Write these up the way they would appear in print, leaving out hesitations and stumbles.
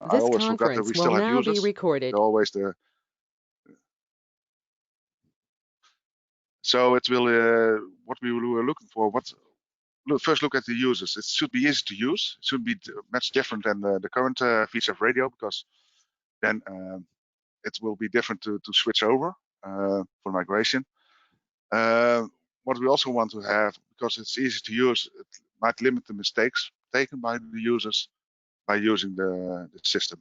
I always forgot that we still have users. They're always the so it will what we were looking for. First look at the users. It should be easy to use. It should be much different than the current feature of radio, because then it will be different to switch over for migration. What we also want to have, because it's easy to use, it might limit the mistakes taken by the users by using the system.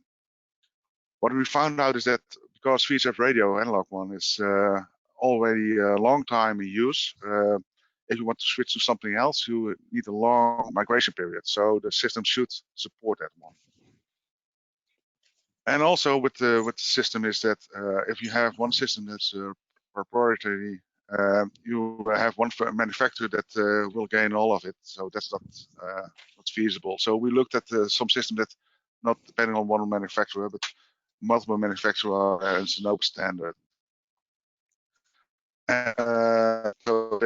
What we found out is that because VHF radio analog one is already a long time in use, if you want to switch to something else, you need a long migration period. So the system should support that one. And also with the system is that if you have one system that's proprietary, you have one manufacturer that will gain all of it. So that's not feasible. So we looked at some system that not depending on one manufacturer, but multiple manufacturers as an open standard. So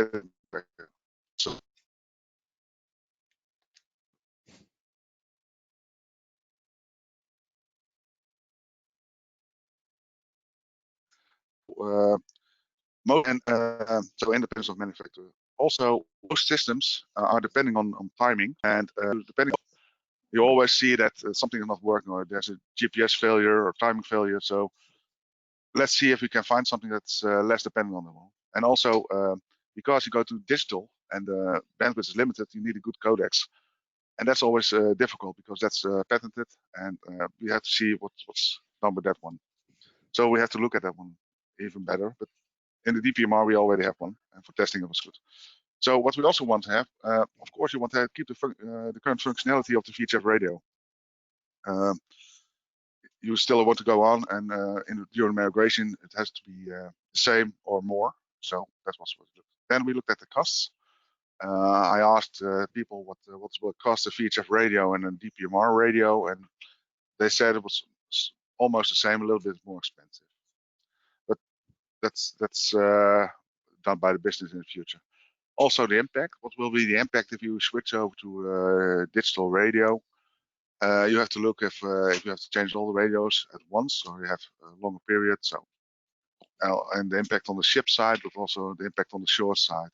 independence of manufacturer. Also, most systems are depending on timing, and depending on, you always see that something is not working, or there's a GPS failure or timing failure. So let's see if we can find something that's less dependent on the one. And also, because you go to digital and the bandwidth is limited, you need a good codecs. And that's always difficult because that's patented, and we have to see what's done with that one. So we have to look at that one even better. But in the dPMR, we already have one, and for testing it was good. So what we also want to have, of course, you want to keep the current functionality of the VHF radio. You still want to go on, and during migration, it has to be the same or more. So that's what we looked. Then we looked at the costs. I asked people what will cost a VHF radio and a dPMR radio, and they said it was almost the same, a little bit more expensive. But that's done by the business in the future. Also, the impact. What will be the impact if you switch over to digital radio? You have to look if you have to change all the radios at once, or you have a longer period. So, and the impact on the ship side, but also the impact on the shore side.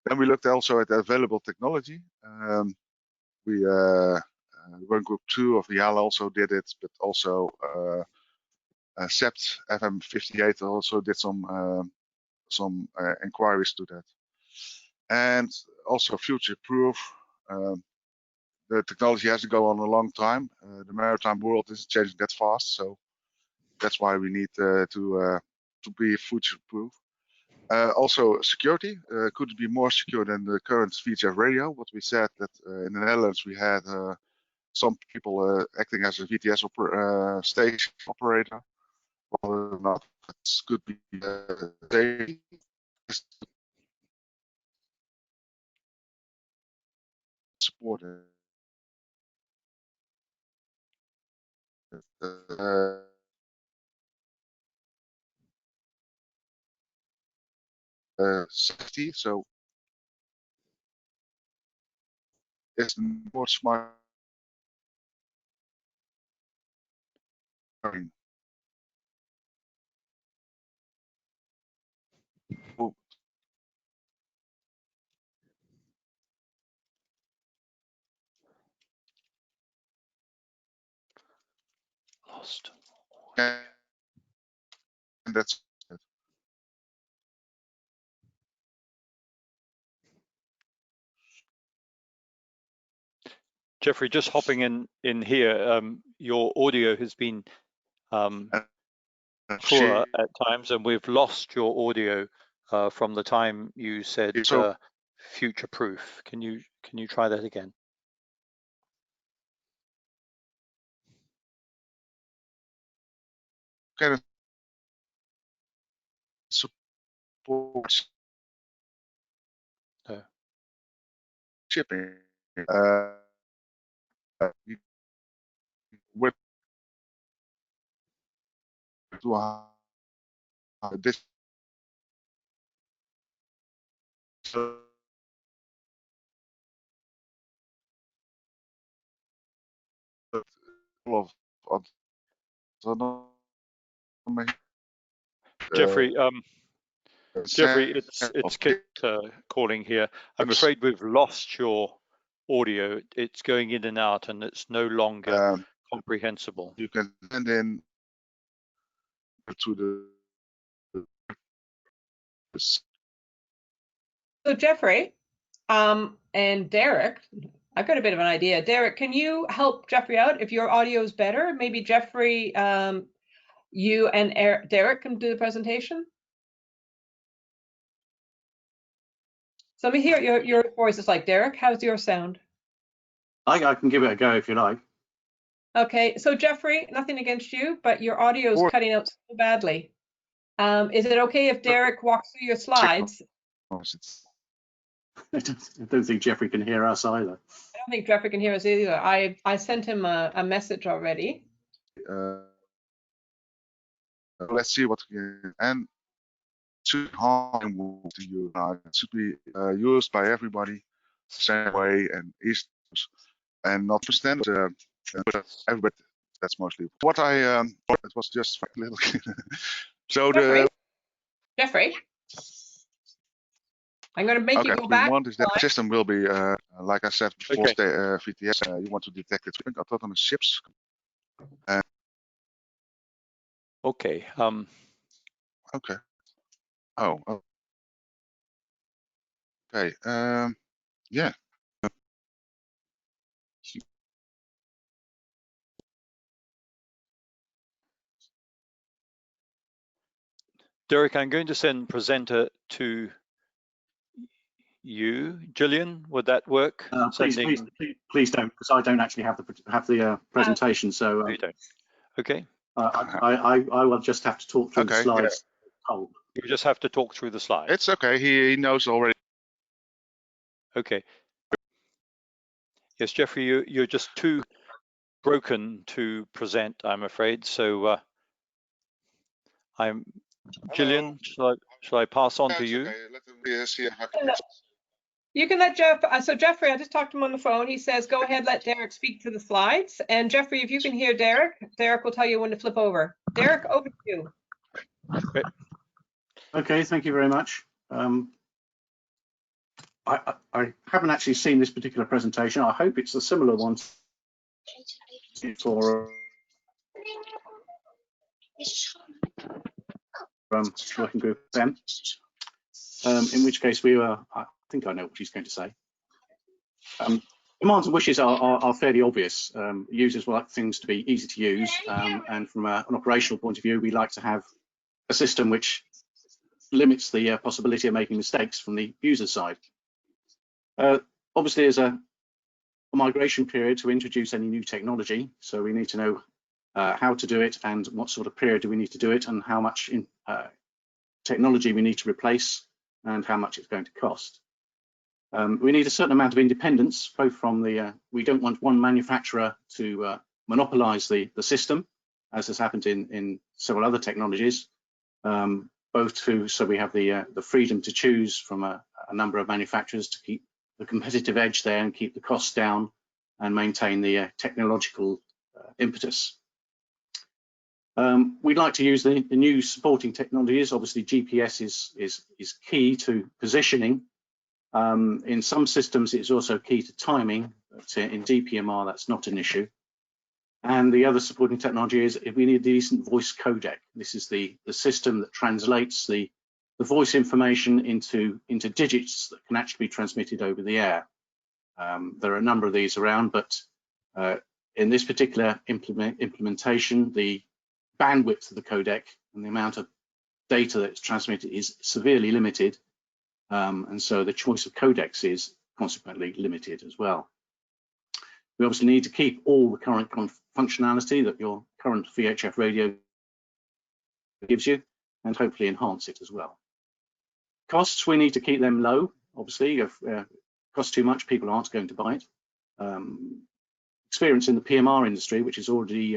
Then we looked also at the available technology. We Run Group 2 of YAL also did it, but also SEPT FM58 also did some inquiries to that. And also future-proof. The technology has to go on a long time. The maritime world isn't changing that fast, so that's why we need to be future-proof. Also, security. Could it be more secure than the current VHF radio? What we said that in the Netherlands we had some people acting as a VTS station operator. Well, not. It could be they supported. Safety, so it's more smart. Lost. And that's it. Jeffrey, just hopping in here, your audio has been poor at times, and we've lost your audio from the time you said future-proof. Can you try that again? Kind of supports shipping with this of Jeffrey, Jeffrey, it's Kit calling here. I'm afraid we've lost your audio. It's going in and out, and it's no longer comprehensible. You can send in to the. So Jeffrey, and Derek, I've got a bit of an idea. Derek, can you help Jeffrey out if your audio is better? Maybe Jeffrey, you and Derek can do the presentation. So let me hear your voice. It's like, Derek, how's your sound? I can give it a go if you like. Okay, so Jeffrey, nothing against you, but your audio is cutting out so badly. Is it okay if Derek walks through your slides? I don't think Jeffrey can hear us either. I don't think Jeffrey can hear us either. I sent him a message already. Let's see what and to you it should be used by everybody same way and easy and not for standard everybody. That's mostly what I it was just a little so Jeffrey, I'm going to make you go back. What we want is that the system will be like I said before, VTS. You want to detect it with autonomous ships. Okay. Okay. Oh. Okay. Yeah. Derek, I'm going to send presenter to you. Gillian, would that work? Please don't, because I don't actually have the presentation. So you don't. Okay. I will just have to talk through the slides. Yeah. You just have to talk through the slides. It's okay. He knows already. Okay. Yes, Jeffrey, you're just too broken to present, I'm afraid. So I'm Gillian. Shall I pass on to you? Okay. Let him see You can let Jeff. So Jeffrey, I just talked to him on the phone. He says, "Go ahead, let Derek speak to the slides." And Jeffrey, if you can hear Derek, Derek will tell you when to flip over. Derek, over to you. Okay, thank you very much. I haven't actually seen this particular presentation. I hope it's a similar one for working group M. In which case I think I know what she's going to say. Commands and wishes are fairly obvious. Users like things to be easy to use, and from an operational point of view, we like to have a system which limits the possibility of making mistakes from the user side. Obviously, there's a migration period to introduce any new technology, so we need to know how to do it and what sort of period do we need to do it, and how much technology we need to replace and how much it's going to cost. We need a certain amount of independence, both from the, we don't want one manufacturer to monopolize the system, as has happened in several other technologies, so we have the freedom to choose from a number of manufacturers to keep the competitive edge there and keep the costs down and maintain the technological impetus. We'd like to use the new supporting technologies. Obviously, GPS is key to positioning. In some systems, it's also key to timing, but in dPMR, that's not an issue. And the other supporting technology is if we need a decent voice codec. This is the system that translates the voice information into digits that can actually be transmitted over the air. There are a number of these around, but in this particular implementation, the bandwidth of the codec and the amount of data that's transmitted is severely limited. And so the choice of codecs is consequently limited as well. We obviously need to keep all the current functionality that your current VHF radio gives you, and hopefully enhance it as well. Costs, we need to keep them low. Obviously, if it costs too much, people aren't going to buy it. Experience in the PMR industry, which is already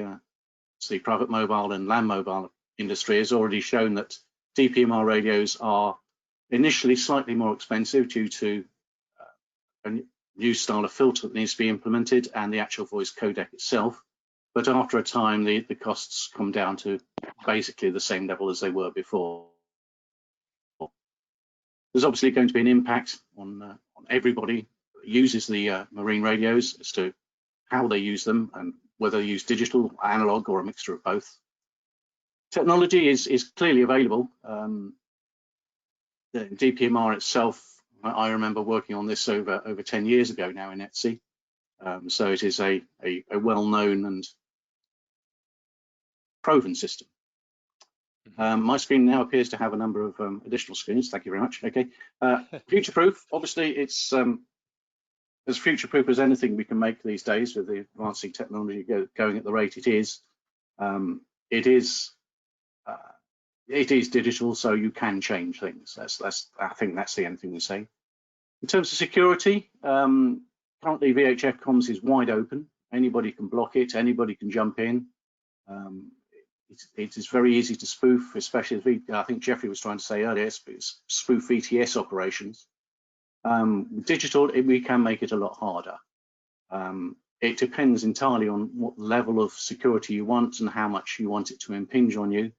the private mobile and land mobile industry, has already shown that dPMR radios are initially slightly more expensive due to a new style of filter that needs to be implemented and the actual voice codec itself. but after a time, the costs come down to basically the same level as they were before. There's obviously going to be an impact on everybody that uses the marine radios as to how they use them and whether they use digital, analog, or a mixture of both. Technology is clearly available. The dPMR itself, I remember working on this over 10 years ago now in SE. So it is a well-known and proven system. My screen now appears to have a number of additional screens. Thank you very much. Okay, future-proof. Obviously, it's as future-proof as anything we can make these days with the advancing technology going at the rate it is. It is digital, so you can change things. I think that's the only thing we say. In terms of security, currently VHF comms is wide open. Anybody can block it. Anybody can jump in. It is very easy to spoof, especially as I think Jeffrey was trying to say earlier, spoof VTS operations. Digital, we can make it a lot harder. It depends entirely on what level of security you want and how much you want it to impinge on you.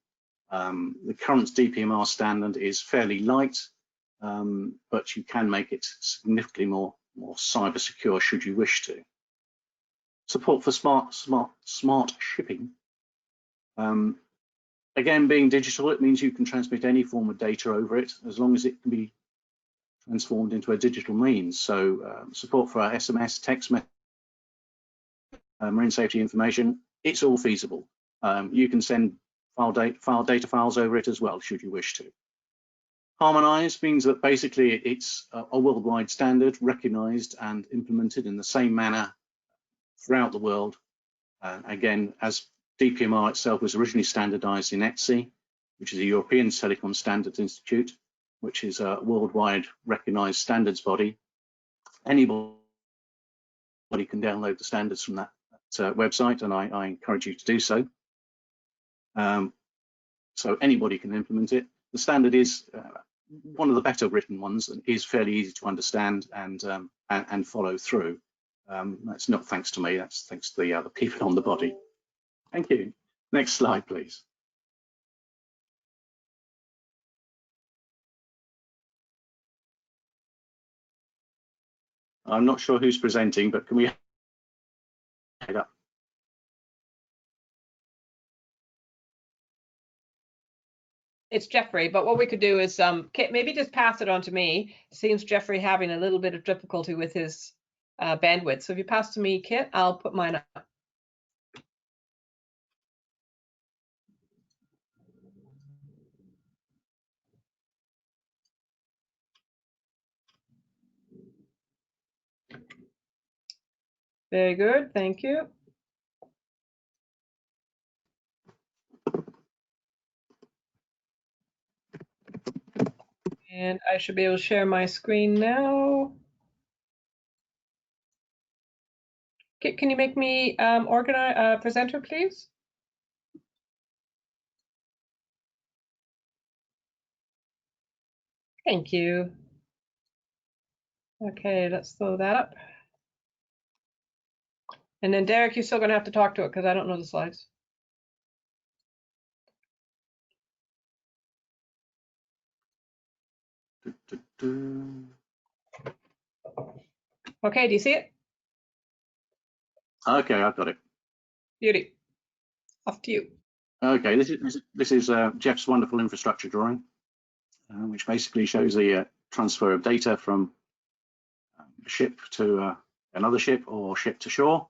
The current dPMR standard is fairly light, but you can make it significantly more cyber secure should you wish to. Support for smart shipping. Again, being digital, it means you can transmit any form of data over it as long as it can be transformed into a digital means. So support for SMS, text message, marine safety information, it's all feasible. You can send data files over it as well, should you wish to. Harmonized means that basically it's a worldwide standard, recognized and implemented in the same manner throughout the world. Again, as dPMR itself was originally standardized in ETSI, which is a European Telecom Standards Institute, which is a worldwide recognized standards body. Anybody can download the standards from that website, and I encourage you to do so. So anybody can implement it. The standard is one of the better written ones and is fairly easy to understand and follow through. That's not thanks to me, that's thanks to the other people on the body. Thank you. Next slide, please. I'm not sure who's presenting, but can we head up? It's Jeffrey, but what we could do is Kit, maybe just pass it on to me. It seems Jeffrey having a little bit of difficulty with his bandwidth. So if you pass to me, Kit, I'll put mine up. Very good, thank you. And I should be able to share my screen now. Kit, can you make me presenter, please? Thank you. Okay, let's throw that up. And then Derek, you're still gonna have to talk to it because I don't know the slides. Okay, do you see it? Okay, I've got it. Beauty. Off to you. Okay, this is Jeff's wonderful infrastructure drawing, which basically shows the transfer of data from a ship to another ship or ship to shore.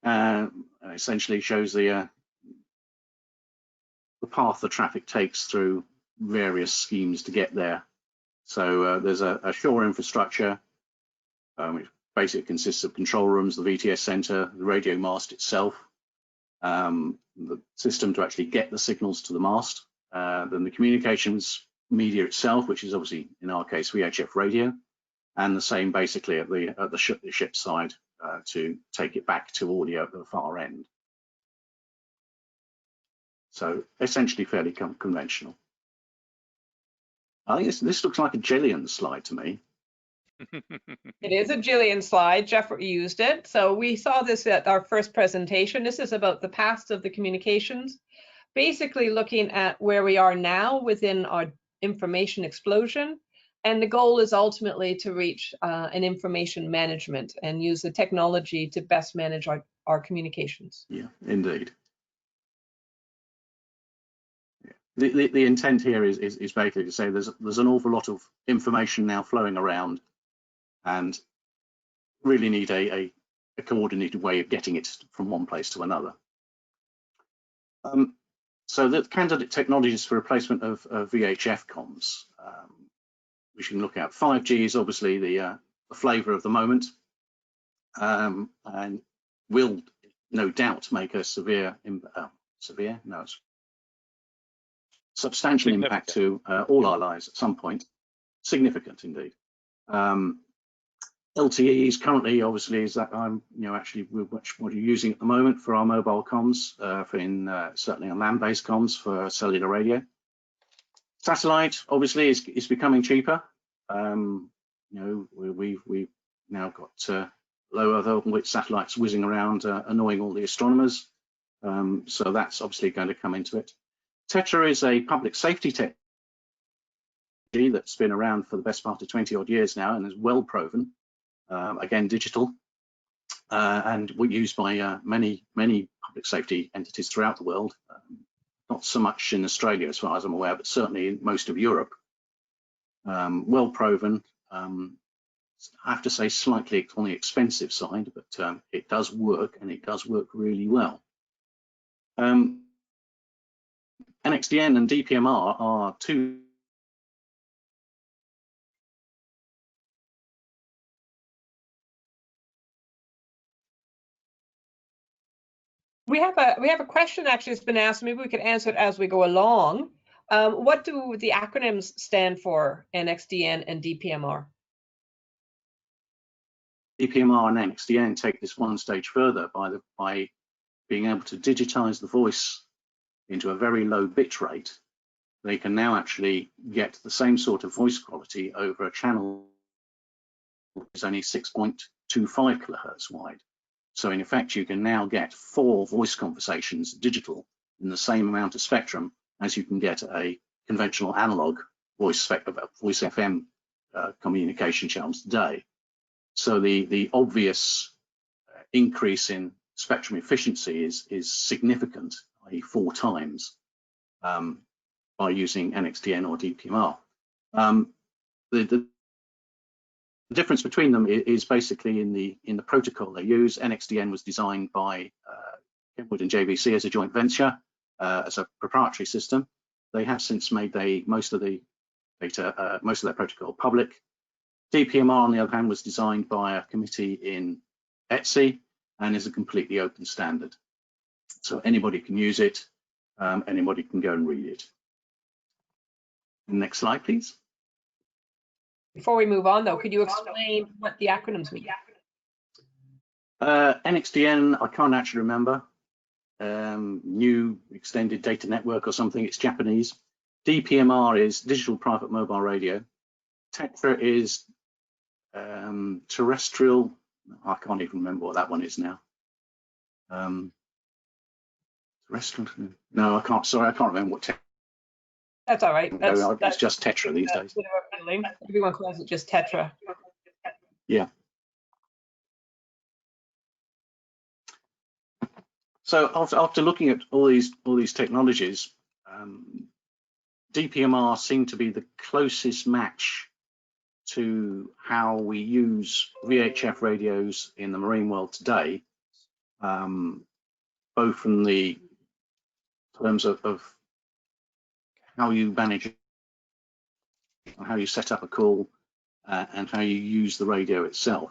Essentially shows the path the traffic takes through various schemes to get there. So there's a shore infrastructure, which basically consists of control rooms, the VTS center, the radio mast itself, the system to actually get the signals to the mast, then the communications media itself, which is obviously in our case VHF radio, and the same basically at the ship side to take it back to audio at the far end. So essentially fairly conventional. I think this looks like a Gillian slide to me. It is a Jillian slide. Jeffrey used it. So we saw this at our first presentation. This is about the past of the communications, basically looking at where we are now within our information explosion. And the goal is ultimately to reach an information management and use the technology to best manage our communications. Yeah, indeed. The intent here is basically to say there's an awful lot of information now flowing around, and really need a coordinated way of getting it from one place to another. So the candidate technologies for replacement of VHF comms, we can look at 5G is obviously the flavour of the moment, and will no doubt make a substantial impact to all our lives at some point. Significant indeed. LTE is currently, obviously, is that actually what you're using at the moment for our mobile comms, certainly on land-based comms for cellular radio. Satellite obviously is becoming cheaper. We've now got low Earth orbit satellites whizzing around, annoying all the astronomers. So that's obviously going to come into it. Tetra is a public safety technology that's been around for the best part of 20 odd years now and is well proven. Again, digital, and we're used by many public safety entities throughout the world. Not so much in Australia, as far as I'm aware, but certainly in most of Europe. Well proven. I have to say, slightly on the expensive side, but it does work, and it does work really well. NXDN and dPMR are two. We have a question actually that's been asked. Maybe we could answer it as we go along. What do the acronyms stand for, NXDN and dPMR? dPMR and NXDN take this one stage further by being able to digitize the voice into a very low bit rate. They can now actually get the same sort of voice quality over a channel that is only 6.25 kilohertz wide. So in effect, you can now get 4 voice conversations digital in the same amount of spectrum as you can get a conventional analog voice FM communication channels today. So the obvious increase in spectrum efficiency is significant, i.e. 4 times, by using NXDN or dPMR. The difference between them is basically in the protocol they use. NXDN was designed by Kenwood and JVC as a joint venture, as a proprietary system. They have since made most of their protocol public. dPMR, on the other hand, was designed by a committee in SE and is a completely open standard. So anybody can use it, anybody can go and read it. Next slide, please. Before we move on, though, could you explain what the acronyms mean? NXDN, I can't actually remember. New Extended Data Network or something, it's Japanese. dPMR is Digital Private Mobile Radio. Tetra is terrestrial, I can't even remember what that one is now. Terrestrial, no, I can't remember what Tetra. That's all right. It's just Tetra these days. Everyone calls it just Tetra. Yeah. So after looking at all these technologies, dPMR seemed to be the closest match to how we use VHF radios in the marine world today, both from the terms of how you manage and how you set up a call and how you use the radio itself.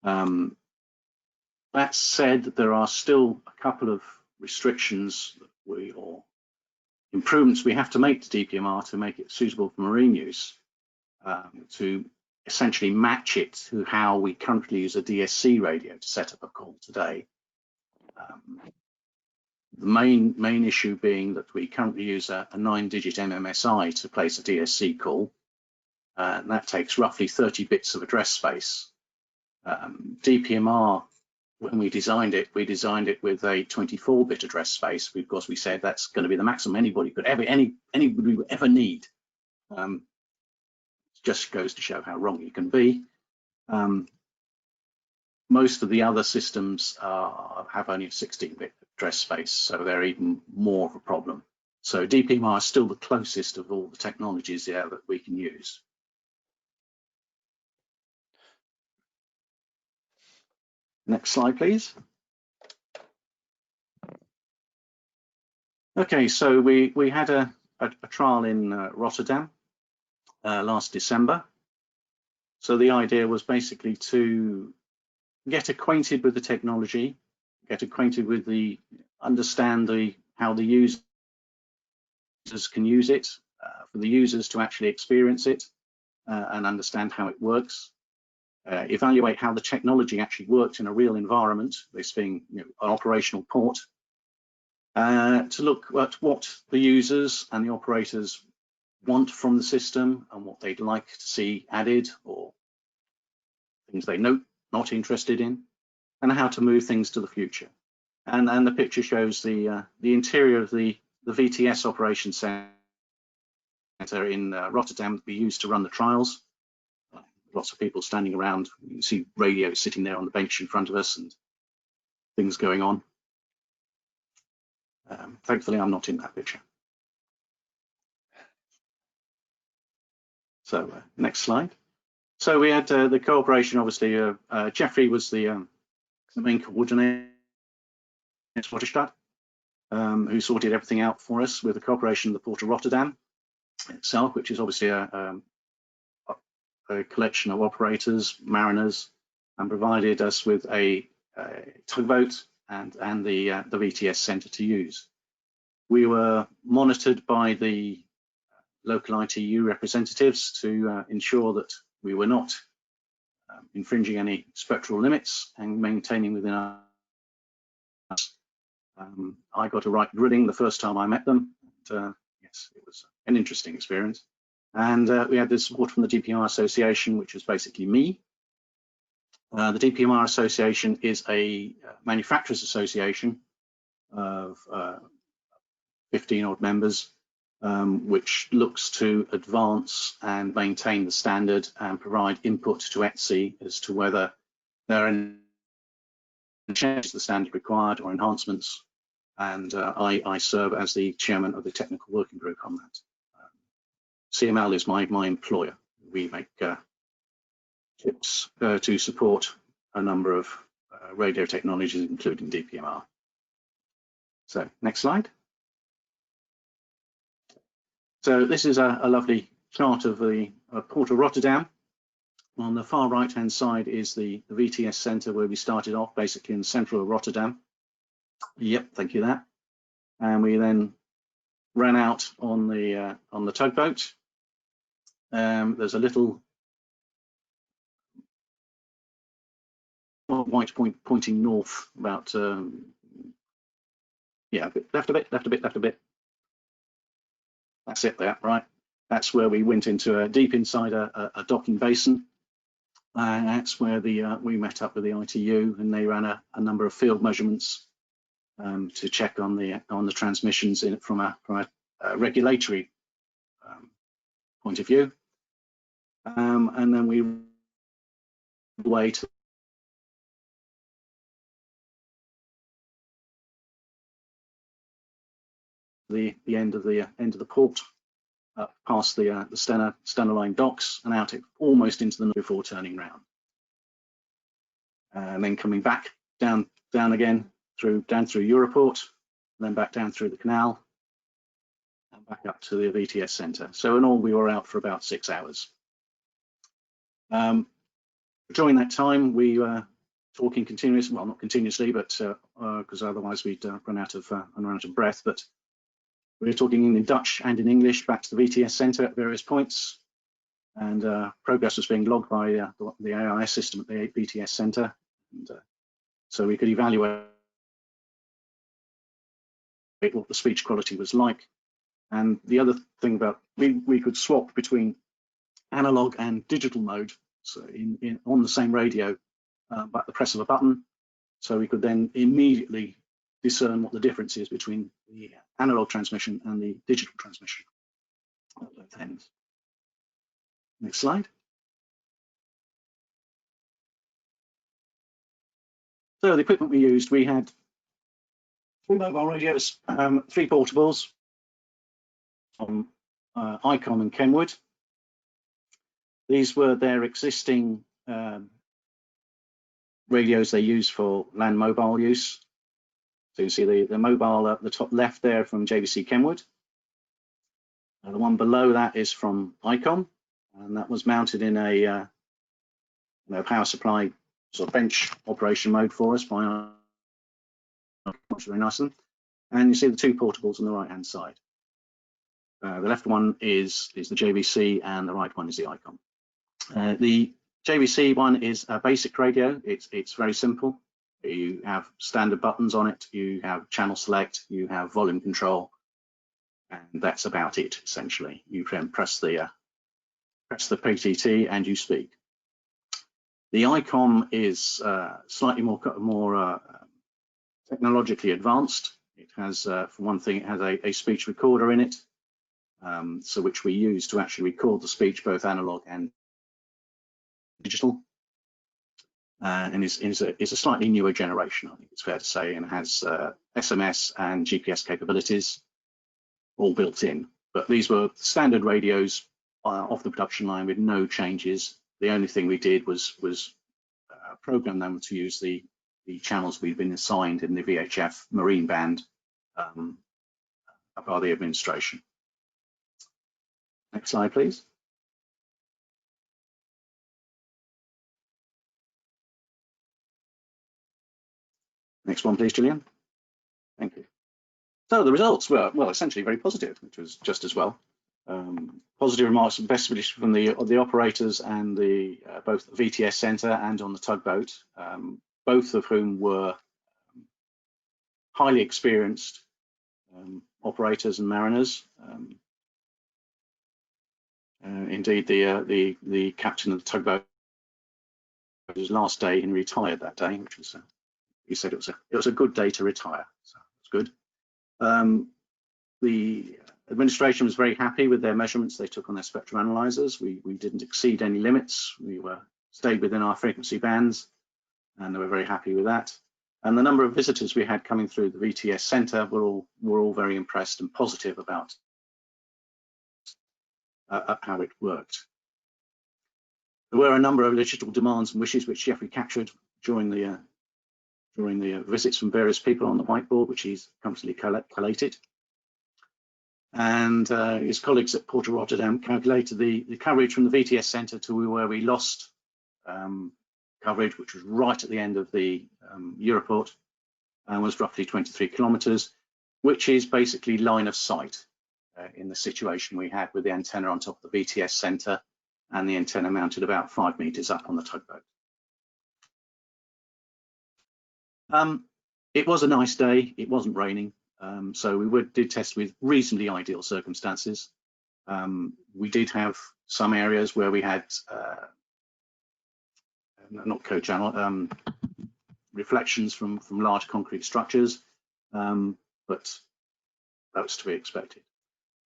That said, there are still a couple of restrictions or improvements we have to make to dPMR to make it suitable for marine use, to essentially match it to how we currently use a DSC radio to set up a call today. The main issue being that we currently use a 9-digit MMSI to place a DSC call, and that takes roughly 30 bits of address space. dPMR, when we designed it with a 24-bit address space because we said that's going to be the maximum anybody would ever need. Just goes to show how wrong you can be. Most of the other systems have only a 16-bit address space, so they're even more of a problem. So dPMR is still the closest of all the technologies that we can use. Next slide, please. Okay, so we had a trial in Rotterdam last December. So the idea was basically to get acquainted with the technology, get acquainted with understand how the users can use it, for the users to actually experience it and understand how it works. Evaluate how the technology actually worked in a real environment, this being an operational port, to look at what the users and the operators want from the system and what they'd like to see added or things they not interested in, and how to move things to the future. And the picture shows the interior of the VTS operations center in Rotterdam that we used to run the trials. Lots of people standing around. You can see radios sitting there on the bench in front of us and things going on. Thankfully, I'm not in that picture. So next slide. So we had the cooperation, obviously. Jeffrey was the main coordinator in Rotterdam, who sorted everything out for us with the cooperation of the Port of Rotterdam itself, which is obviously a collection of operators, mariners, and provided us with a tugboat and the VTS center to use. We were monitored by the local ITU representatives to ensure that we were not infringing any spectral limits and maintaining within our. I got a right grilling the first time I met them. And, yes, it was an interesting experience. And we had the support from the dPMR Association, which was basically me. The dPMR Association is a manufacturers association of 15 odd members, which looks to advance and maintain the standard and provide input to ETSI as to whether there are any changes to the standard required or enhancements. And I serve as the chairman of the technical working group on that. CML is my employer. We make chips to support a number of radio technologies, including dPMR. So next slide. So this is a lovely chart of the Port of Rotterdam. On the far right-hand side is the VTS center where we started off, basically in the centre of Rotterdam. Yep, thank you that. And we then ran out on the tugboat. There's a little white point pointing north, about yeah, left a bit. That's it there, right? That's where we went into deep inside a docking basin. And that's where we met up with the ITU, and they ran a number of field measurements to check on the transmissions from a regulatory point of view. And then we wait the end of the port, past the Stena Line docks and out almost into the before turning round, and then coming back down again through Europort, and then back down through the canal and back up to the VTS center. So in all, we were out for about 6 hours. During that time, we were talking continuously, well, not continuously, but because otherwise we'd run out of breath. But we were talking in Dutch and in English back to the VTS center at various points, and progress was being logged by the AIS system at the VTS center, and so we could evaluate what the speech quality was like. And the other thing about we could swap between analog and digital mode, so on the same radio, but the press of a button. So we could then immediately discern what the difference is between the analog transmission and the digital transmission at both ends. Next slide. So the equipment we used, we had 3 mobile radios, 3 portables from ICOM and Kenwood. These were their existing radios they use for land mobile use. So you see the mobile at the top left there from JVC Kenwood. The one below that is from ICOM, and that was mounted in a power supply sort of bench operation mode for us by which is very nice. And you see the 2 portables on the right hand side. The left one is the JVC and the right one is the ICOM. The JVC one is a basic radio. It's very simple. You have standard buttons on it. You have channel select. You have volume control, and that's about it essentially. You can press the PTT and you speak. The ICOM is slightly more technologically advanced. It has, for one thing, it has a speech recorder in it, so which we use to actually record the speech, both analog and digital, and is a slightly newer generation, I think it's fair to say, and has SMS and GPS capabilities all built in. But these were standard radios off the production line with no changes. The only thing we did was program them to use the channels we've been assigned in the VHF marine band by the administration. Next slide, please. Next one, please, Julian. Thank you. So the results were, well, essentially very positive, which was just as well. Positive remarks, especially from the operators and both the VTS centre and on the tugboat, both of whom were highly experienced operators and mariners. Indeed, the captain of the tugboat, his last day, and retired that day, which was he said it was a good day to retire, so it's good. The administration was very happy with their measurements they took on their spectrum analyzers. We didn't exceed any limits. We stayed within our frequency bands, and they were very happy with that. And the number of visitors we had coming through the VTS centre were all very impressed and positive about how it worked. There were a number of digital demands and wishes which Jeffrey captured during the visits from various people on the whiteboard, which he's comfortably collated. And his colleagues at Port of Rotterdam calculated the coverage from the VTS centre to where we lost coverage, which was right at the end of the Europort, and was roughly 23 kilometres, which is basically line of sight in the situation we had with the antenna on top of the VTS centre and the antenna mounted about 5 metres up on the tugboat. It was a nice day. It wasn't raining. So we did test with reasonably ideal circumstances. We did have some areas where we had not co-channel reflections from large concrete structures, but that was to be expected.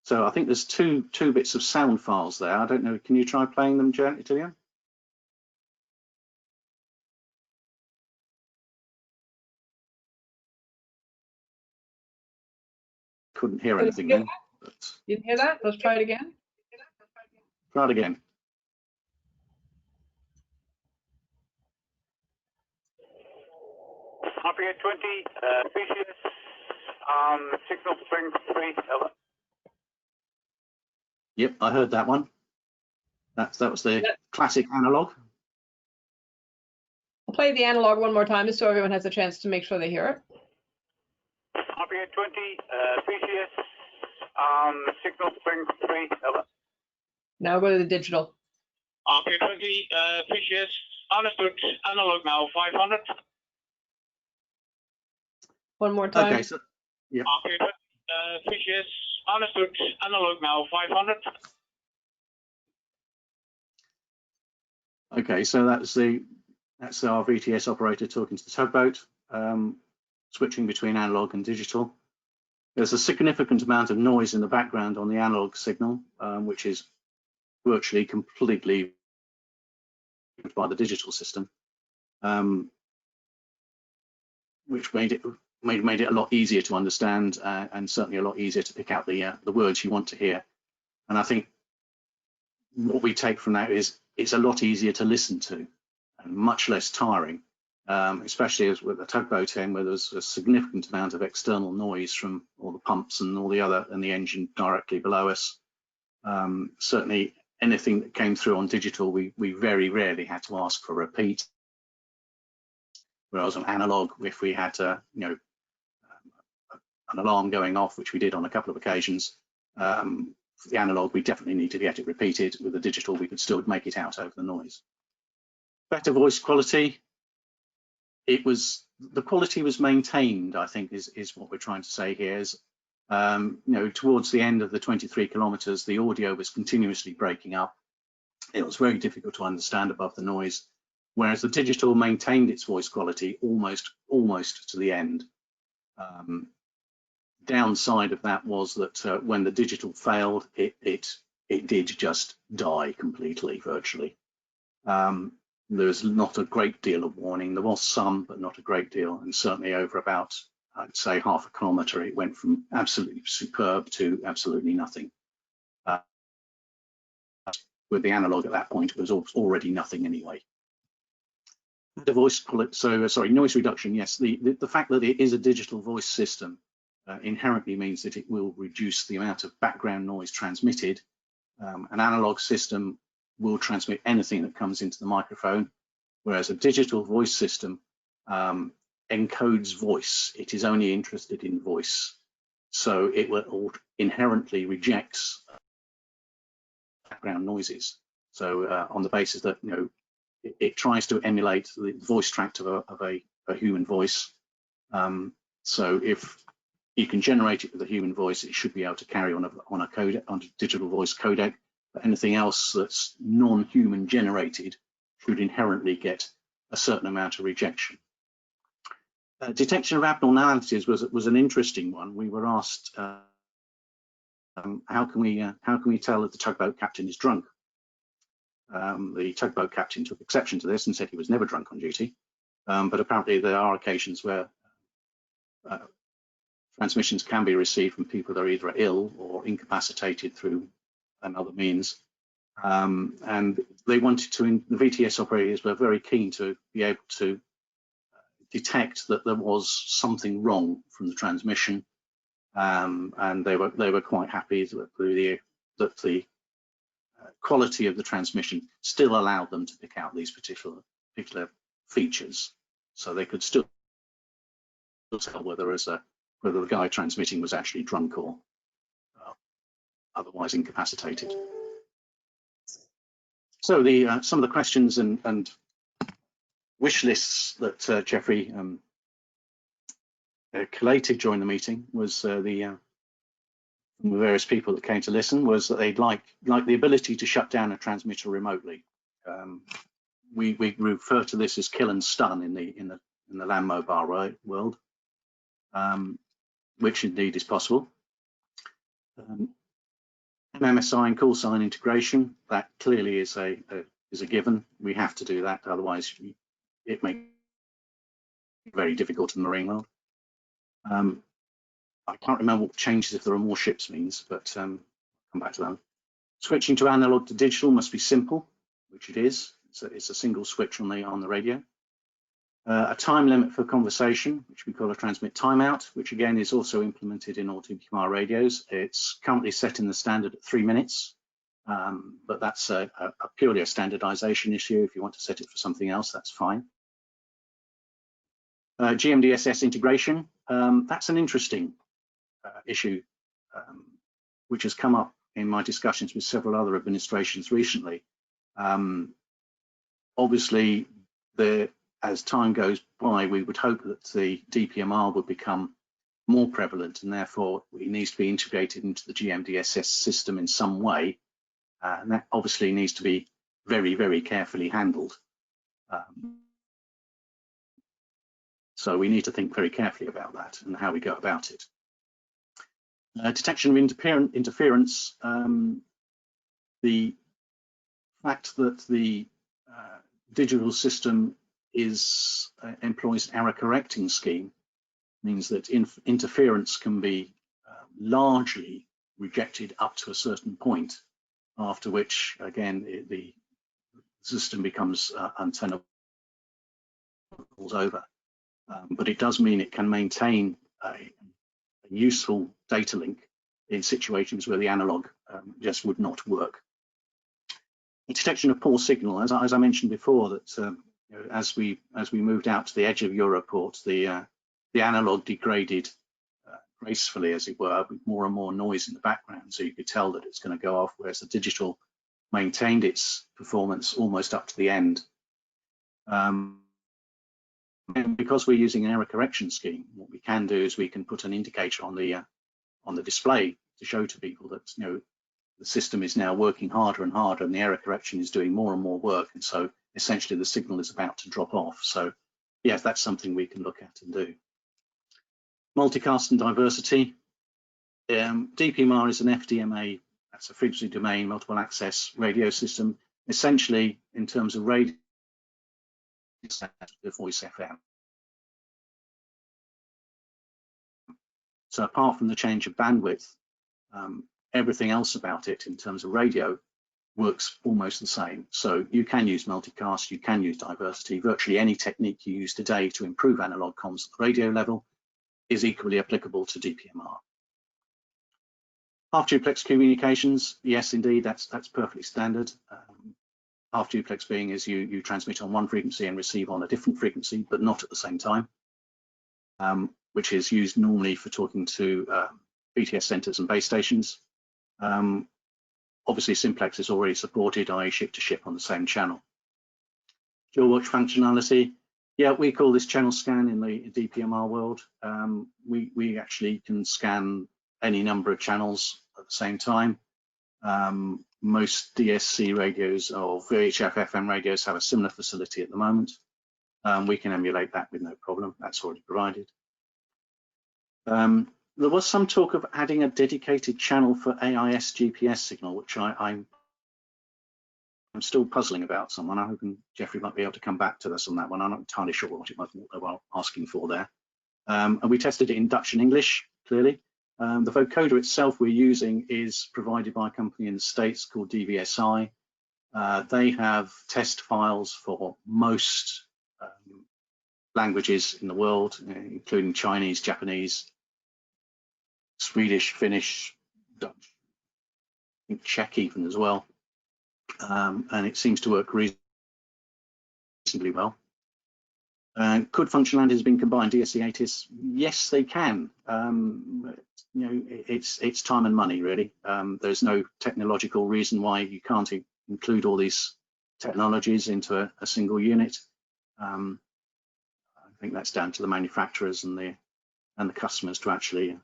So I think there's two bits of sound files there. I don't know. Can you try playing them, Julian? Couldn't hear anything then. But... You didn't hear that? Let's try it again. Try it again. RPA 20, PCS, signal strength 3. Yep, I heard that one. That was the classic analog. I'll play the analog one more time just so everyone has a chance to make sure they hear it. RPA 20, PCS, signal strength 3. Now go to the digital. RPA 20, PCS, understood, analog now 500. One more time. Okay, so yeah. RPA 20, PCS, understood, analog now 500. Okay, so that's our VTS operator talking to the tugboat, switching between analog and digital. There's a significant amount of noise in the background on the analog signal, which is virtually completely by the digital system, which made it a lot easier to understand and certainly a lot easier to pick out the words you want to hear. And I think what we take from that is it's a lot easier to listen to and much less tiring, especially as with the tugboat end where there's a significant amount of external noise from all the pumps and all the other and the engine directly below us. Certainly anything that came through on digital, we very rarely had to ask for a repeat. Whereas on analog, if we had an alarm going off, which we did on a couple of occasions, for the analog, we definitely need to get it repeated. With the digital, we could still make it out over the noise. Better voice quality. The quality was maintained, I think, is what we're trying to say here. Is, towards the end of the 23 kilometers, the audio was continuously breaking up. It was very difficult to understand above the noise, whereas the digital maintained its voice quality almost to the end. Downside of that was that when the digital failed, it did just die completely, virtually. There was not a great deal of warning. There was some, but not a great deal. And certainly over about, I'd say, half a kilometer, it went from absolutely superb to absolutely nothing. With the analog at that point, it was already nothing anyway. The voice quality, noise reduction, yes. The fact that it is a digital voice system inherently means that it will reduce the amount of background noise transmitted. An analog system will transmit anything that comes into the microphone, whereas a digital voice system encodes voice. It is only interested in voice. So it will inherently rejects background noises. So on the basis that, it tries to emulate the voice tract of a human voice. So if you can generate it with a human voice, it should be able to carry on a digital voice codec. But anything else that's non-human generated should inherently get a certain amount of rejection. Detection of abnormalities was an interesting one. We were asked, how can we tell if the tugboat captain is drunk? The tugboat captain took exception to this and said he was never drunk on duty. But apparently there are occasions where transmissions can be received from people that are either ill or incapacitated through another means. And they wanted to, the VTS operators were very keen to be able to detect that there was something wrong from the transmission. And they were quite happy that the quality of the transmission still allowed them to pick out these particular features. So they could still tell whether the guy transmitting was actually drunk or otherwise incapacitated. So some of the questions and wish lists that Jeffrey collated during the meeting was the various people that came to listen was that they'd like the ability to shut down a transmitter remotely. We refer to this as kill and stun in the land mobile world, which indeed is possible. MMSI and call sign integration, that clearly is a given. We have to do that, otherwise it makes it very difficult in the marine world. I can't remember what changes if there are more ships means, but come back to that. Switching to analog to digital must be simple, which it is. It's a single switch on the radio. A time limit for conversation, which we call a transmit timeout, which again is also implemented in all dPMR radios. It's currently set in the standard at 3 minutes, but that's purely a standardization issue. If you want to set it for something else, that's fine. GMDSS integration, that's an interesting issue, which has come up in my discussions with several other administrations recently. Obviously, as time goes by, we would hope that the dPMR would become more prevalent, and therefore it needs to be integrated into the GMDSS system in some way. And that obviously needs to be very, very carefully handled. So we need to think very carefully about that and how we go about it. Detection of interference, the fact that the digital system employs an error correcting scheme means that interference can be largely rejected up to a certain point, after which, again, the system becomes untenable, falls over. But it does mean it can maintain a useful data link in situations where the analog just would not work. The detection of poor signal, as I mentioned before, that you know, as we moved out to the edge of Europort, the analog degraded gracefully, as it were, with more and more noise in the background, so you could tell that it's going to go off, whereas the digital maintained its performance almost up to the end. And because we're using an error correction scheme, what we can do is we can put an indicator on the display to show to people that, you know, the system is now working harder and harder, and the error correction is doing more and more work, and so essentially the signal is about to drop off. So yes, that's something we can look at and do. Multicast and diversity. dPMR is an FDMA, that's a frequency domain multiple access radio system. Essentially, in terms of radio, the voice FM. So apart from the change of bandwidth, everything else about it in terms of radio works almost the same. So you can use multicast, you can use diversity. Virtually any technique you use today to improve analog comms at the radio level is equally applicable to dPMR. Half duplex communications, yes, indeed, that's perfectly standard. Half duplex being is you transmit on one frequency and receive on a different frequency, but not at the same time, which is used normally for talking to BTS centers and base stations. Obviously, simplex is already supported, i.e. ship to ship on the same channel. Dual watch functionality, yeah, we call this channel scan in the dPMR world. We actually can scan any number of channels at the same time. Most DSC radios or VHF FM radios have a similar facility at the moment. We can emulate that with no problem. That's already provided. There was some talk of adding a dedicated channel for AIS GPS signal, which I'm still puzzling about. Someone, I'm hoping Jeffrey might be able to come back to us on that one. I'm not entirely sure what they were asking for there. And we tested it in Dutch and English, clearly. The vocoder itself we're using is provided by a company in the States called DVSI. They have test files for most languages in the world, including Chinese, Japanese, Swedish, Finnish, Dutch, I think Czech even as well. And it seems to work reasonably well. Could functionalities be combined, DSC ATIS? Yes, they can. You know, it's time and money, really. There's no technological reason why you can't include all these technologies into a single unit. I think that's down to the manufacturers and the customers to actually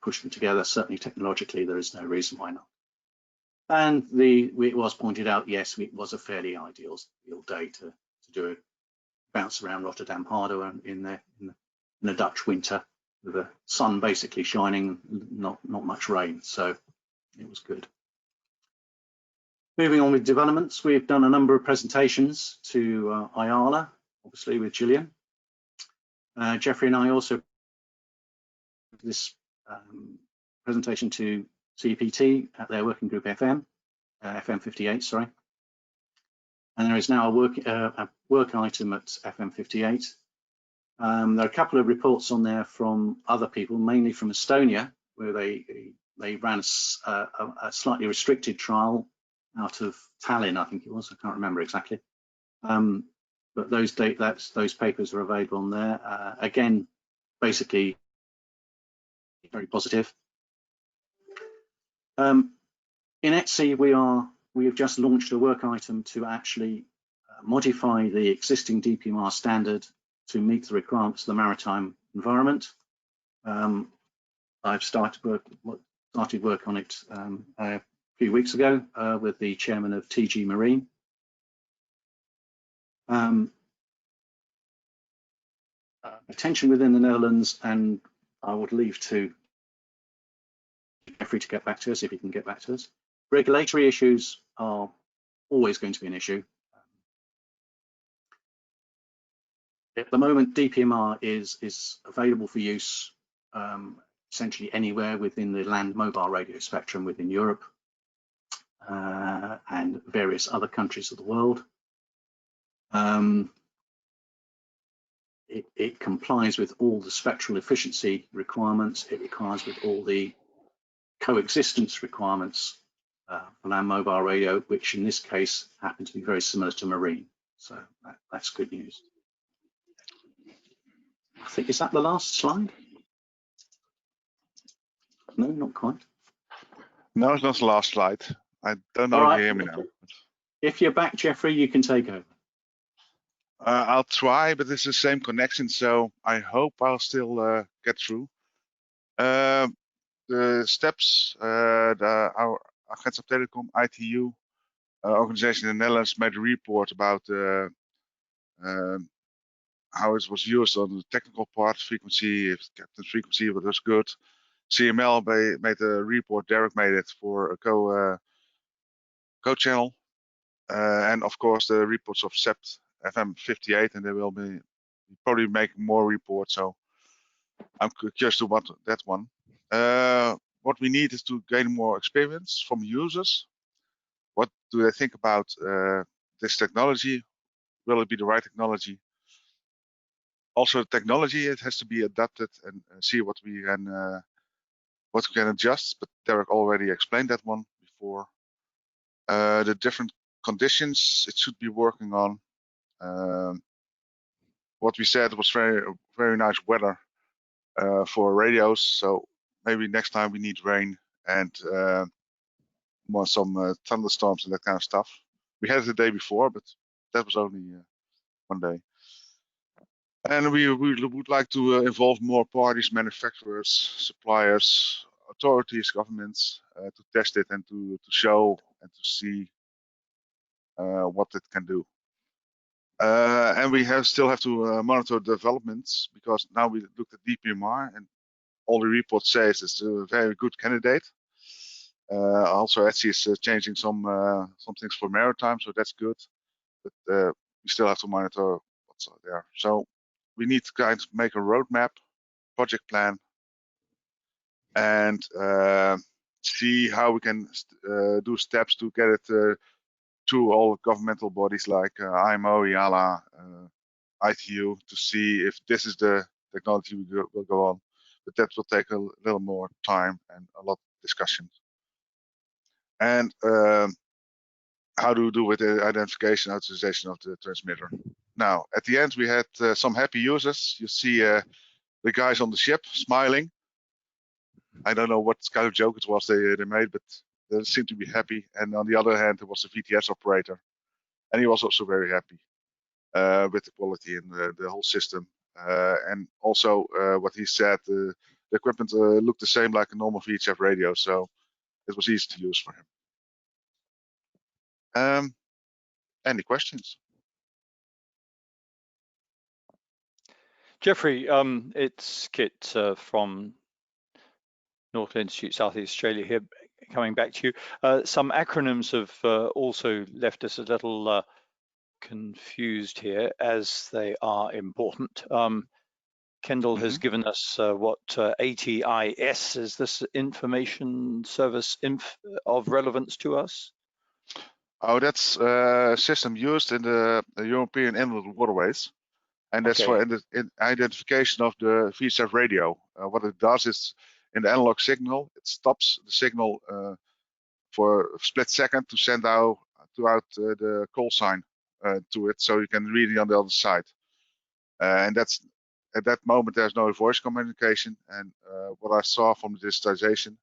push them together. Certainly, technologically, there is no reason why not. And it was pointed out, yes, it was a fairly ideal day to do it. Bounce around Rotterdam harder in the Dutch winter with the sun basically shining, not much rain, so it was good. Moving on with developments, we've done a number of presentations to IALA, obviously with Gillian. Jeffrey and I also did this presentation to CPT at their working group FM58, sorry. And there is now a work item at FM58. There are a couple of reports on there from other people, mainly from Estonia, where they ran a slightly restricted trial out of Tallinn, I think it was. I can't remember exactly. But those papers are available on there. Again, basically very positive. In ETSI, we have just launched a work item to actually modify the existing dPMR standard to meet the requirements of the maritime environment. I've started work on it a few weeks ago with the chairman of TG Marine. Attention within the Netherlands, and I would leave to Jeffrey to get back to us if he can get back to us. Regulatory issues are always going to be an issue. At the moment, dPMR is available for use essentially anywhere within the land mobile radio spectrum within Europe and various other countries of the world. It complies with all the spectral efficiency requirements. It complies with all the coexistence requirements for land mobile radio, which in this case happen to be very similar to marine. So that's good news. I think, is that the last slide? No, not quite. No, it's not the last slide. I don't know if you hear me now. If you're back, Jeffrey, you can take over. I'll try, but it's the same connection, so I hope I'll still get through. The steps, our Agentschap Telecom, ITU, organization in the Netherlands, made a report about how it was used on the technical part, frequency, if kept the frequency, but was good. CML made a report, Derek made it for a co-channel. And of course the reports of SEPT FM 58, and they will be probably making more reports, so I'm curious to what that one. What we need is to gain more experience from users. What do they think about this technology? Will it be the right technology? Also, technology, it has to be adapted and see what we can adjust. But Derek already explained that one before. The different conditions it should be working on. What we said was very nice weather for radios. So maybe next time we need rain and some thunderstorms and that kind of stuff. We had it the day before, but that was only one day. And we would like to involve more parties, manufacturers, suppliers, authorities, governments to test it and to show and to see what it can do. And we still have to monitor developments, because now we looked at dPMR and all the reports say it's a very good candidate. Also, SE is changing some things for maritime, so that's good. But we still have to monitor what's there. So we need to kind of make a roadmap, project plan, and see how we can do steps to get it to all governmental bodies like IMO, IALA, ITU, to see if this is the technology we will go on. But that will take a little more time and a lot of discussions. And how do we do with the identification, authorization of the transmitter? Now, at the end, we had some happy users. You see the guys on the ship smiling. I don't know what kind of joke it was they made, but they seemed to be happy. And on the other hand, there was a VTS operator, and he was also very happy with the quality and the whole system. And also what he said, the equipment looked the same like a normal VHF radio, so it was easy to use for him. Any questions? Jeffrey, it's Kit from Nautical Institute, Southeast Australia here, coming back to you. Some acronyms have also left us a little confused here, as they are important. Kendall has given us what ATIS is. This information service of relevance to us? Oh, that's a system used in the European inland waterways, and that's for identification of the VHF radio. What it does is, in the analog signal, it stops the signal for a split second to send out the call sign to it, so you can read it on the other side. And that's at that moment there's no voice communication. And what I saw from the digitization,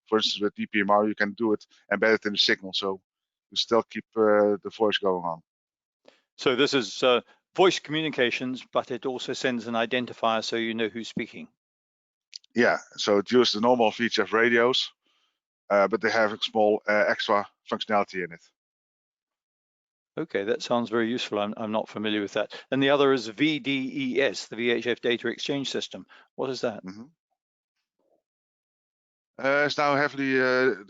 for instance with dPMR, you can do it embedded in the signal, so you still keep the voice going on. So this is voice communications, but it also sends an identifier so you know who's speaking. Yeah, so it uses the normal VHF radios, but they have a small extra functionality in it. Okay, that sounds very useful. I'm not familiar with that. And the other is VDES, the VHF Data Exchange System. What is that? It's now heavily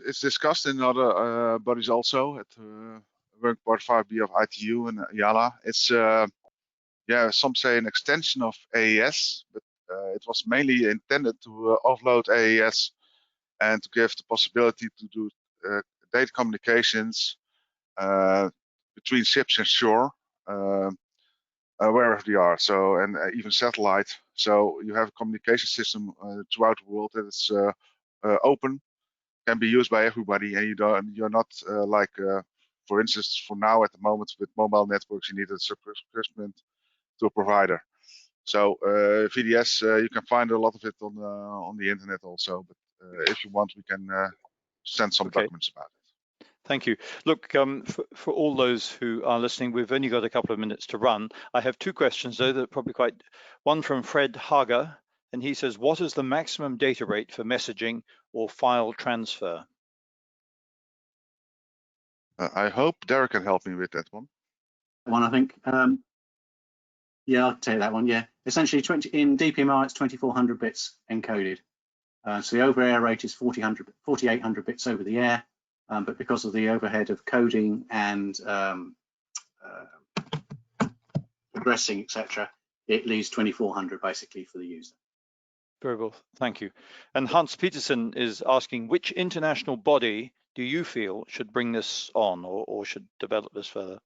it's discussed in other bodies also at Work Part 5B of ITU and IALA. It's yeah, some say an extension of AES, but it was mainly intended to offload AES and to give the possibility to do data communications between ships and shore, wherever they are. So, and even satellite. So you have a communication system throughout the world that is open, can be used by everybody, and you're not like, for instance, for now at the moment with mobile networks, you need a subscription to a provider. So VDS, you can find a lot of it on the internet also. But if you want, we can send some documents about it. Thank you. Look, for all those who are listening, we've only got a couple of minutes to run. I have two questions, though, that are probably quite. One from Fred Hager, and he says, what is the maximum data rate for messaging or file transfer? I hope Derek can help me with that one. I think. Yeah, I'll take that one. Yeah, essentially in dPMR, it's 2400 bits encoded. So the over air rate is 4800 bits over the air. But because of the overhead of coding and addressing, etc., it leaves 2400 basically for the user. Very well, thank you. And Hans Peterson is asking, which international body do you feel should bring this on or should develop this further?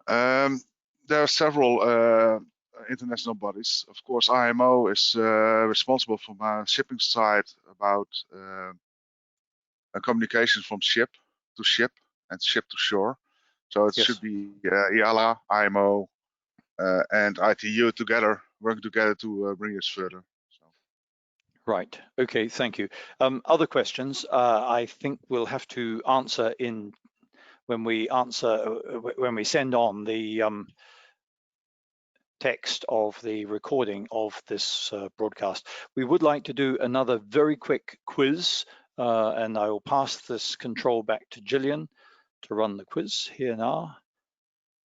There are several international bodies. Of course, IMO is responsible from our shipping side about communication from ship to ship and ship to shore. So it should be IALA, IMO, and ITU together, working together to bring us further. So. Right. Okay. Thank you. Other questions? I think we'll have to answer when we send on the text of the recording of this broadcast. We would like to do another very quick quiz, and I will pass this control back to Gillian to run the quiz here now.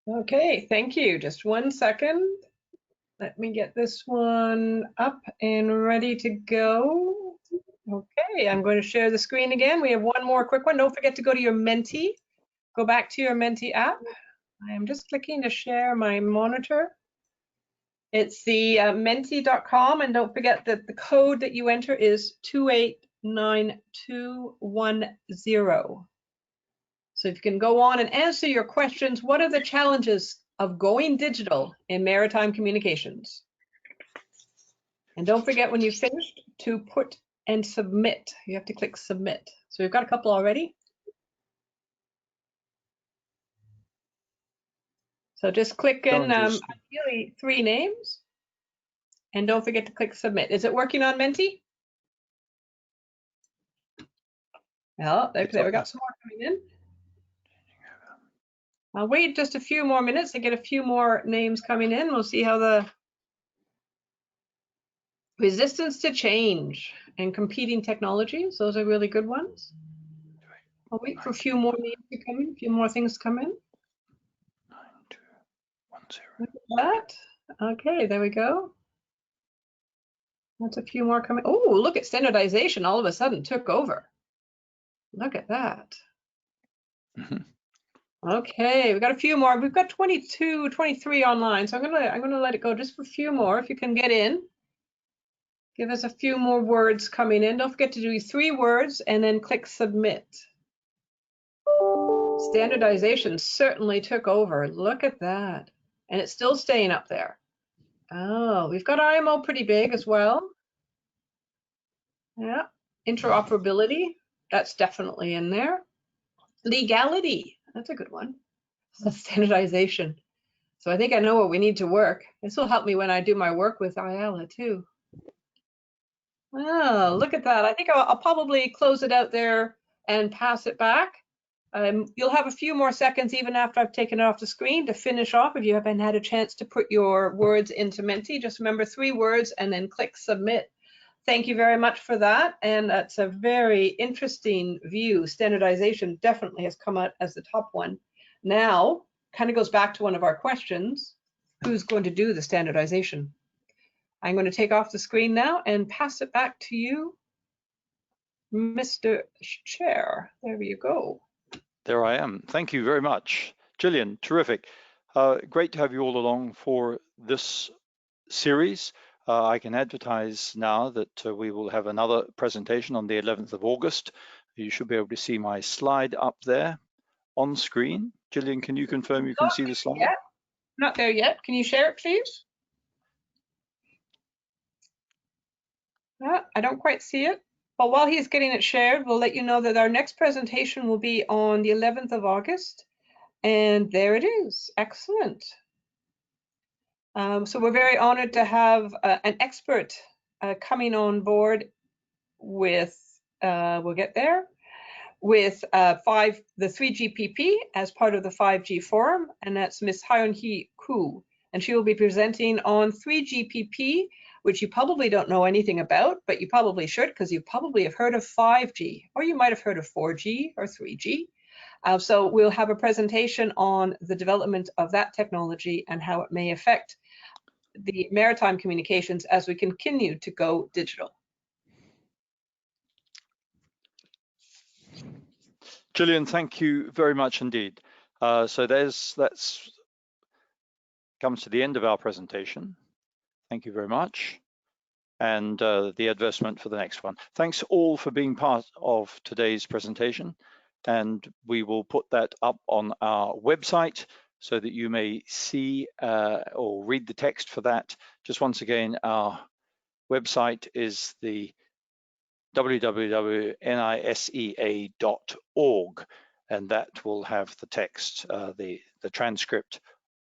Okay, thank you. Just 1 second. Let me get this one up and ready to go. Okay, I'm going to share the screen again. We have one more quick one. Don't forget to go to your Menti. Go back to your Menti app. I am just clicking to share my monitor. It's the menti.com, and don't forget that the code that you enter is 289210. So if you can go on and answer your questions, what are the challenges of going digital in maritime communications? And don't forget when you've finished to put and submit. You have to click submit. So we've got a couple already. So just click in ideally 3 names. And don't forget to click submit. Is it working on Menti? Well, there we got some more coming in. I'll wait just a few more minutes to get a few more names coming in. We'll see how the resistance to change and competing technologies, those are really good ones. I'll wait for a few more names to come in, a few more things to come in. 9210. Look at that. Okay, there we go. That's a few more coming. Oh, look at standardization all of a sudden took over. Look at that. Okay, we've got a few more. We've got 22, 23 online, so I'm gonna let it go just for a few more. If you can get in, give us a few more words coming in. Don't forget to do 3 words and then click submit. Standardization certainly took over. Look at that, and it's still staying up there. Oh, we've got IMO pretty big as well. Yeah, interoperability, that's definitely in there. Legality, that's a good one. Standardization. So I think I know what we need to work. This will help me when I do my work with IALA too. Oh, look at that. I think I'll probably close it out there and pass it back. You'll have a few more seconds even after I've taken it off the screen to finish off if you haven't had a chance to put your words into Menti. Just remember 3 words and then click submit Thank you very much for that. And that's a very interesting view. Standardization definitely has come out as the top one. Now, kind of goes back to one of our questions. Who's going to do the standardization? I'm going to take off the screen now and pass it back to you, Mr. Chair. There you go. There I am. Thank you very much. Gillian, terrific. Great to have you all along for this series. I can advertise now that we will have another presentation on the 11th of August. You should be able to see my slide up there on screen. Gillian, can you confirm you can see the slide? Yet. Not there yet. Can you share it, please? I don't quite see it. But while he's getting it shared, we'll let you know that our next presentation will be on the 11th of August. And there it is. Excellent. So we're very honored to have an expert coming on board with, we'll get there, with the 3GPP as part of the 5G forum, and that's Ms. Hyun-hee Koo. And she will be presenting on 3GPP, which you probably don't know anything about, but you probably should, because you probably have heard of 5G, or you might have heard of 4G or 3G. So we'll have a presentation on the development of that technology and how it may affect the maritime communications as we continue to go digital. Gillian, thank you very much indeed. So that's comes to the end of our presentation. Thank you very much. And the advertisement for the next one. Thanks all for being part of today's presentation. And we will put that up on our website so that you may see or read the text for that. Just once again, our website is the www.nisea.org, and that will have the text, the transcript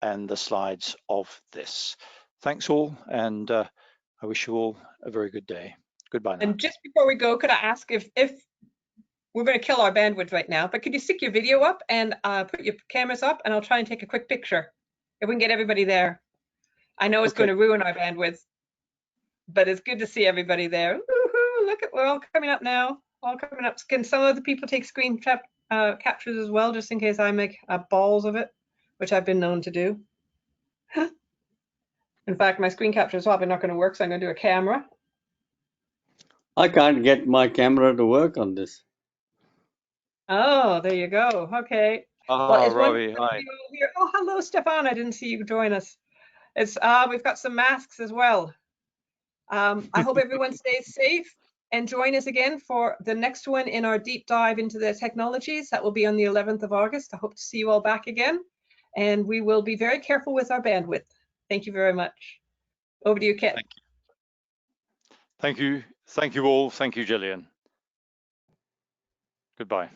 and the slides of this. Thanks all, and I wish you all a very good day. Goodbye now. And just before we go, could I ask if we're going to kill our bandwidth right now, but could you stick your video up and put your cameras up, and I'll try and take a quick picture if we can get everybody there. I know it's going to ruin our bandwidth, but it's good to see everybody there. Woohoo, look at, we're all coming up now, all coming up. Can some of the people take screen captures as well, just in case I make balls of it, which I've been known to do. In fact, my screen capture is probably not going to work, so I'm going to do a camera. I can't get my camera to work on this. Oh, there you go. Okay. Well, Robbie, hi. Oh, hello, Stefan. I didn't see you join us. It's we've got some masks as well. I hope everyone stays safe and join us again for the next one in our deep dive into the technologies. That will be on the 11th of August. I hope to see you all back again. And we will be very careful with our bandwidth. Thank you very much. Over to you, Ken. Thank you. Thank you all. Thank you, Gillian. Goodbye.